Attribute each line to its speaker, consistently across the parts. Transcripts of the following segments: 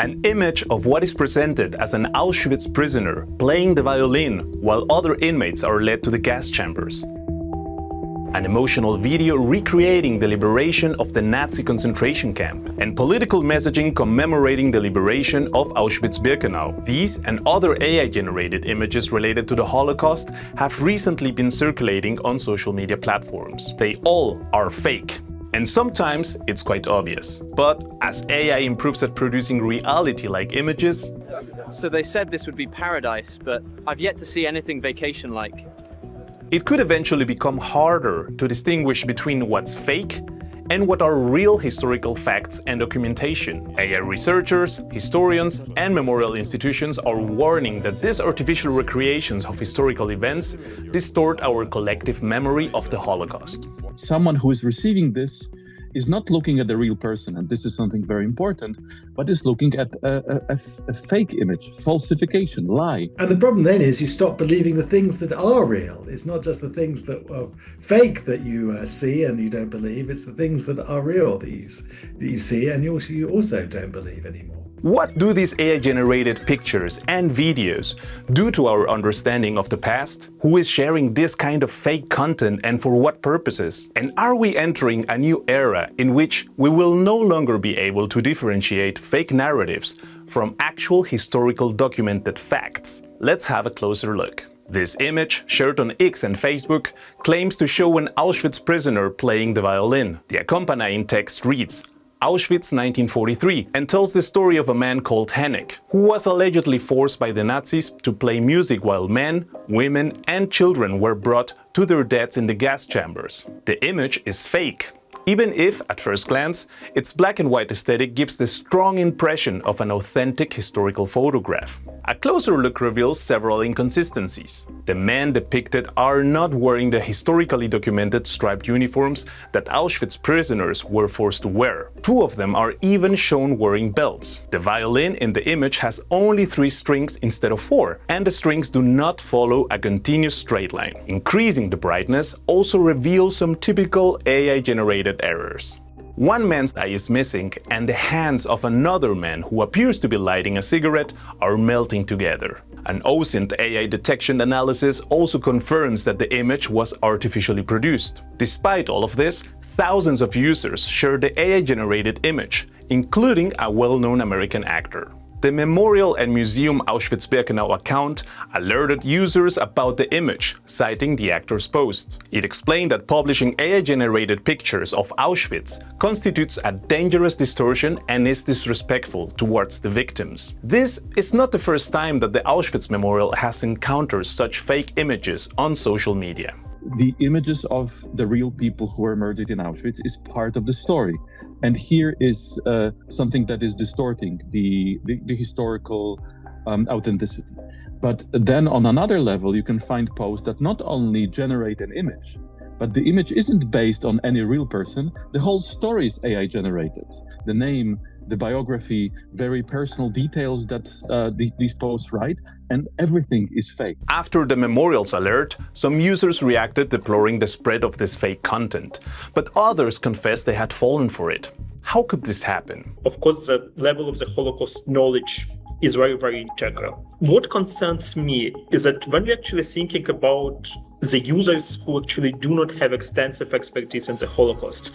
Speaker 1: An image of what is presented as an Auschwitz prisoner playing the violin while other inmates are led to the gas chambers. An emotional video recreating the liberation of the Nazi concentration camp, and political messaging commemorating the liberation of Auschwitz-Birkenau. These and other AI-generated images related to the Holocaust have recently been circulating on social media platforms. They all are fake. And sometimes it's quite obvious. But as AI improves at producing reality-like images...
Speaker 2: So they said this would be paradise, but I've yet to see anything vacation-like.
Speaker 1: It could eventually become harder to distinguish between what's fake and what are real historical facts and documentation. AI researchers, historians, and memorial institutions are warning that these artificial recreations of historical events distort our collective memory of the Holocaust.
Speaker 3: Someone who is receiving this is not looking at the real person, and this is something very important, but is looking at a fake image, falsification, lie.
Speaker 4: And the problem then is you stop believing the things that are real. It's not just the things that are fake that you see and you don't believe, it's the things that are real that you see and you also don't believe anymore.
Speaker 1: What do these AI-generated pictures and videos do to our understanding of the past? Who is sharing this kind of fake content and for what purposes? And are we entering a new era in which we will no longer be able to differentiate fake narratives from actual historical documented facts? Let's have a closer look. This image, shared on X and Facebook, claims to show an Auschwitz prisoner playing the violin. The accompanying text reads, Auschwitz 1943, and tells the story of a man called Hennig, who was allegedly forced by the Nazis to play music while men, women and children were brought to their deaths in the gas chambers. The image is fake, even if, at first glance, its black and white aesthetic gives the strong impression of an authentic historical photograph. A closer look reveals several inconsistencies. The men depicted are not wearing the historically documented striped uniforms that Auschwitz prisoners were forced to wear. Two of them are even shown wearing belts. The violin in the image has only 3 strings instead of 4, and the strings do not follow a continuous straight line. Increasing the brightness also reveals some typical AI-generated errors. One man's eye is missing, and the hands of another man who appears to be lighting a cigarette are melting together. An OSINT AI detection analysis also confirms that the image was artificially produced. Despite all of this, thousands of users share the AI-generated image, including a well-known American actor. The Memorial and Museum Auschwitz-Birkenau account alerted users about the image, citing the actor's post. It explained that publishing AI-generated pictures of Auschwitz constitutes a dangerous distortion and is disrespectful towards the victims. This is not the first time that the Auschwitz Memorial has encountered such fake images on social media.
Speaker 3: The images of the real people who were murdered in Auschwitz is part of the story. And here is something that is distorting the historical authenticity. But then on another level, you can find posts that not only generate an image, but the image isn't based on any real person. The whole story is AI generated. The name, the biography, very personal details that these posts write, and everything is fake.
Speaker 1: After the memorial's alert, some users reacted deploring the spread of this fake content, but others confessed they had fallen for it. How could this happen?
Speaker 5: Of course, the level of the Holocaust knowledge is very, very integral. What concerns me is that when we're actually thinking about the users who actually do not have extensive expertise in the Holocaust,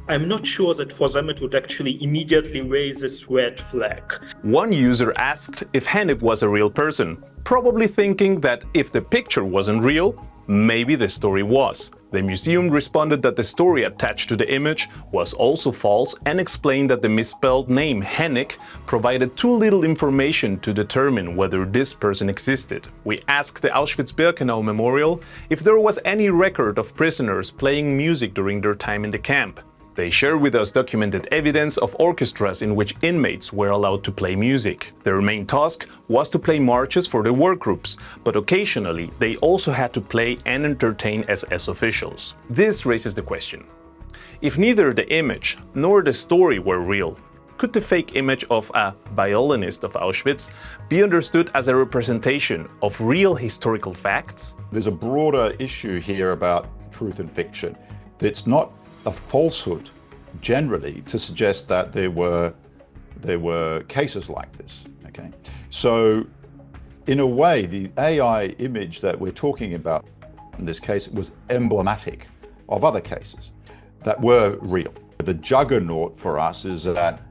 Speaker 5: I'm not sure that for them it would actually immediately raise this red flag.
Speaker 1: One user asked if Hennig was a real person, probably thinking that if the picture wasn't real, maybe the story was. The museum responded that the story attached to the image was also false and explained that the misspelled name Hennig provided too little information to determine whether this person existed. We asked the Auschwitz-Birkenau Memorial if there was any record of prisoners playing music during their time in the camp. They share with us documented evidence of orchestras in which inmates were allowed to play music. Their main task was to play marches for the workgroups, but occasionally they also had to play and entertain SS officials. This raises the question: if neither the image nor the story were real, could the fake image of a violinist of Auschwitz be understood as a representation of real historical facts?
Speaker 6: There's a broader issue here about truth and fiction. It's not a falsehood generally to suggest that there were there were cases like this, okay? So in a way, the AI image that we're talking about in this case was emblematic of other cases that were real. The juggernaut for us is that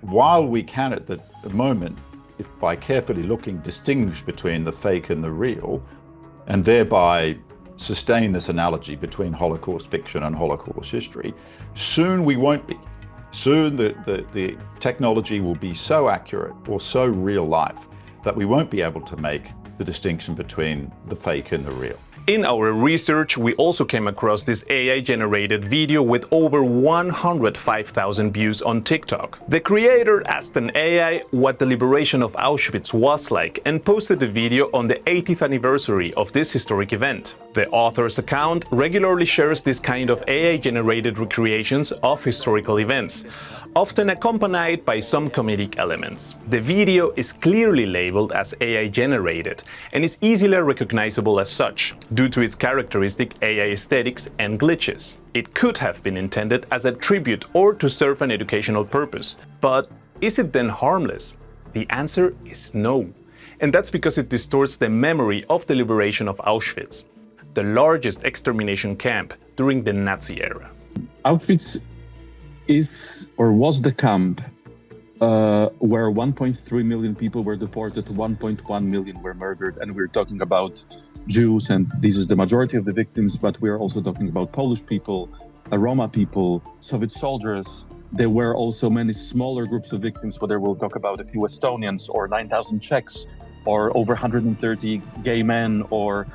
Speaker 6: while we can at the moment, if by carefully looking, distinguish between the fake and the real, and thereby sustain this analogy between Holocaust fiction and Holocaust history, soon we won't be. Soon the technology will be so accurate or so real life that we won't be able to make the distinction between the fake and the real.
Speaker 1: In our research, we also came across this AI-generated video with over 105,000 views on TikTok. The creator asked an AI what the liberation of Auschwitz was like and posted the video on the 80th anniversary of this historic event. The author's account regularly shares this kind of AI-generated recreations of historical events, often accompanied by some comedic elements. The video is clearly labeled as AI-generated and is easily recognizable as such, due to its characteristic AI aesthetics and glitches. It could have been intended as a tribute or to serve an educational purpose. But is it then harmless? The answer is no. And that's because it distorts the memory of the liberation of Auschwitz, the largest extermination camp during the Nazi era.
Speaker 3: Auschwitz is or was the camp where 1.3 million people were deported, 1.1 million were murdered, and we're talking about Jews, and this is the majority of the victims, but we're also talking about Polish people, Roma people, Soviet soldiers. There were also many smaller groups of victims, whether we'll talk about a few Estonians or 9,000 Czechs or over 130 gay men or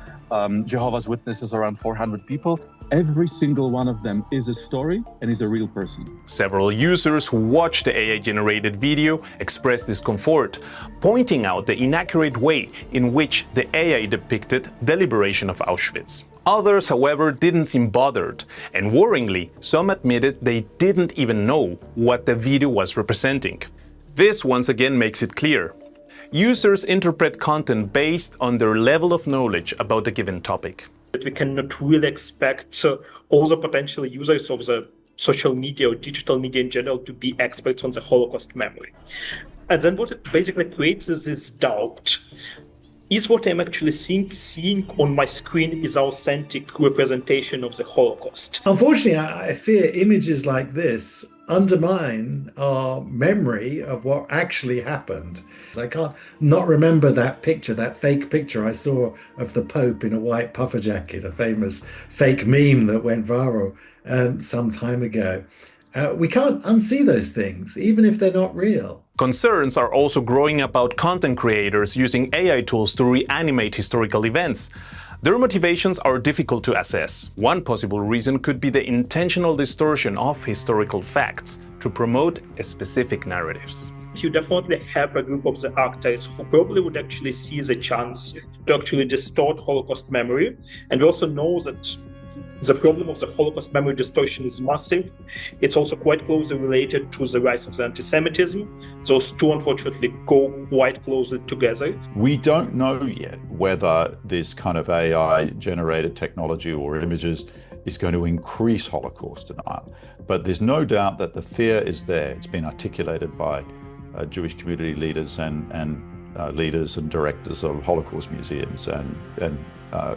Speaker 3: Jehovah's Witnesses, around 400 people. Every single one of them is a story and is a real person.
Speaker 1: Several users who watched the AI-generated video expressed discomfort, pointing out the inaccurate way in which the AI depicted the liberation of Auschwitz. Others, however, didn't seem bothered, and worryingly, some admitted they didn't even know what the video was representing. This once again makes it clear. Users interpret content based on their level of knowledge about a given topic.
Speaker 5: That we cannot really expect all the potential users of the social media or digital media in general to be experts on the Holocaust memory. And then what it basically creates is this doubt. Is what I'm actually seeing on my screen is authentic representation of the Holocaust?
Speaker 4: Unfortunately, I fear images like this undermine our memory of what actually happened. I can't not remember that picture, that fake picture I saw of the Pope in a white puffer jacket, a famous fake meme that went viral some time ago. We can't unsee those things, even if they're not real.
Speaker 1: Concerns are also growing about content creators using AI tools to reanimate historical events. Their motivations are difficult to assess. One possible reason could be the intentional distortion of historical facts to promote specific narratives.
Speaker 5: You definitely have a group of the actors who probably would actually see the chance to actually distort Holocaust memory. And we also know that the problem of the Holocaust memory distortion is massive. It's also quite closely related to the rise of the anti-Semitism. Those two, unfortunately, go quite closely together.
Speaker 6: We don't know yet whether this kind of AI-generated technology or images is going to increase Holocaust denial. But there's no doubt that the fear is there. It's been articulated by Jewish community leaders and leaders and directors of Holocaust museums and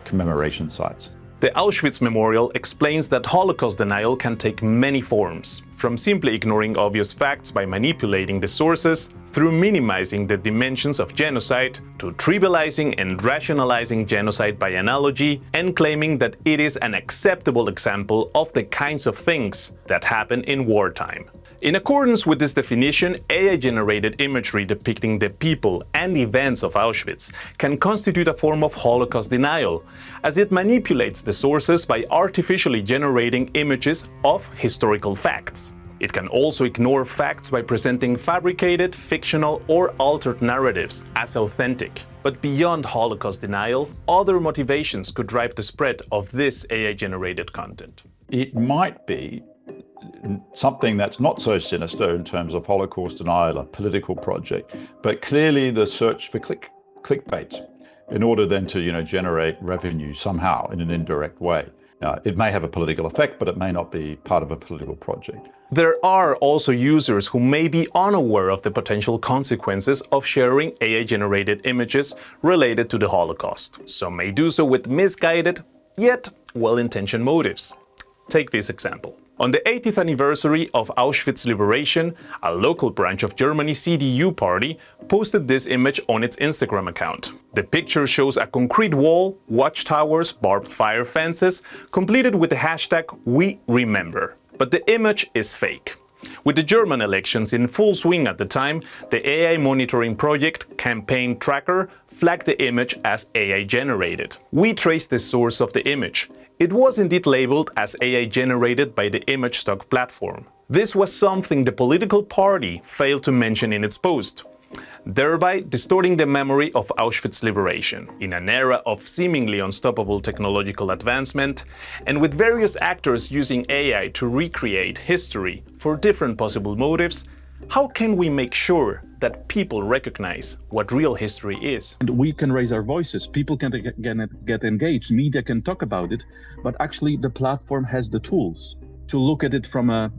Speaker 6: commemoration sites.
Speaker 1: The Auschwitz Memorial explains that Holocaust denial can take many forms, from simply ignoring obvious facts by manipulating the sources, through minimizing the dimensions of genocide, to trivializing and rationalizing genocide by analogy, and claiming that it is an acceptable example of the kinds of things that happen in wartime. In accordance with this definition, AI-generated imagery depicting the people and events of Auschwitz can constitute a form of Holocaust denial, as it manipulates the sources by artificially generating images of historical facts. It can also ignore facts by presenting fabricated, fictional, or altered narratives as authentic. But beyond Holocaust denial, other motivations could drive the spread of this AI-generated content.
Speaker 6: It might be something that's not so sinister in terms of Holocaust denial, a political project, but clearly the search for clickbait in order then to generate revenue somehow in an indirect way. It may have a political effect, but it may not be part of a political project.
Speaker 1: There are also users who may be unaware of the potential consequences of sharing AI-generated images related to the Holocaust. Some may do so with misguided, yet well-intentioned motives. Take this example. On the 80th anniversary of Auschwitz liberation, a local branch of Germany's CDU party posted this image on its Instagram account. The picture shows a concrete wall, watchtowers, barbed wire fences, completed with the hashtag #WeRemember. But the image is fake. With the German elections in full swing at the time, the AI monitoring project Campaign Tracker flagged the image as AI-generated. We traced the source of the image. It was indeed labeled as AI-generated by the image stock platform. This was something the political party failed to mention in its post, thereby distorting the memory of Auschwitz liberation. In an era of seemingly unstoppable technological advancement, and with various actors using AI to recreate history for different possible motives, how can we make sure that people recognize what real history is?
Speaker 3: We can raise our voices, people can get engaged, media can talk about it, but actually the platform has the tools to look at it from a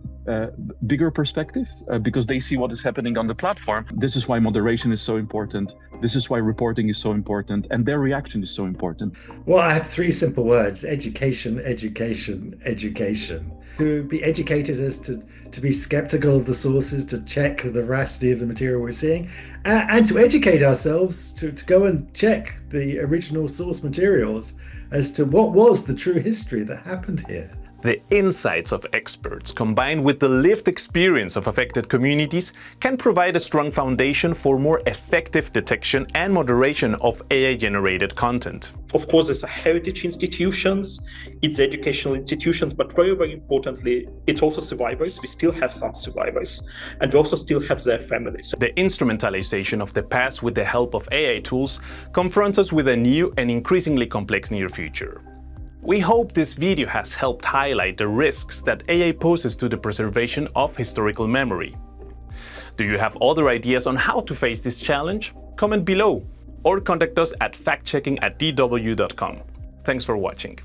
Speaker 3: bigger perspective because they see what is happening on the platform. This is why moderation is so important. This is why reporting is so important, and their reaction is so important.
Speaker 4: Well, I have three simple words: education, education, education. To be educated is to be skeptical of the sources, to check the veracity of the material we're seeing, and to educate ourselves, to go and check the original source materials as to what was the true history that happened here.
Speaker 1: The insights of experts combined with the lived experience of affected communities can provide a strong foundation for more effective detection and moderation of AI-generated content.
Speaker 5: Of course, it's heritage institutions, it's educational institutions, but very, very importantly, it's also survivors. We still have some survivors, and we also still have their families.
Speaker 1: The instrumentalization of the past with the help of AI tools confronts us with a new and increasingly complex near future. We hope this video has helped highlight the risks that AI poses to the preservation of historical memory. Do you have other ideas on how to face this challenge? Comment below or contact us at factchecking@dw.com. Thanks for watching.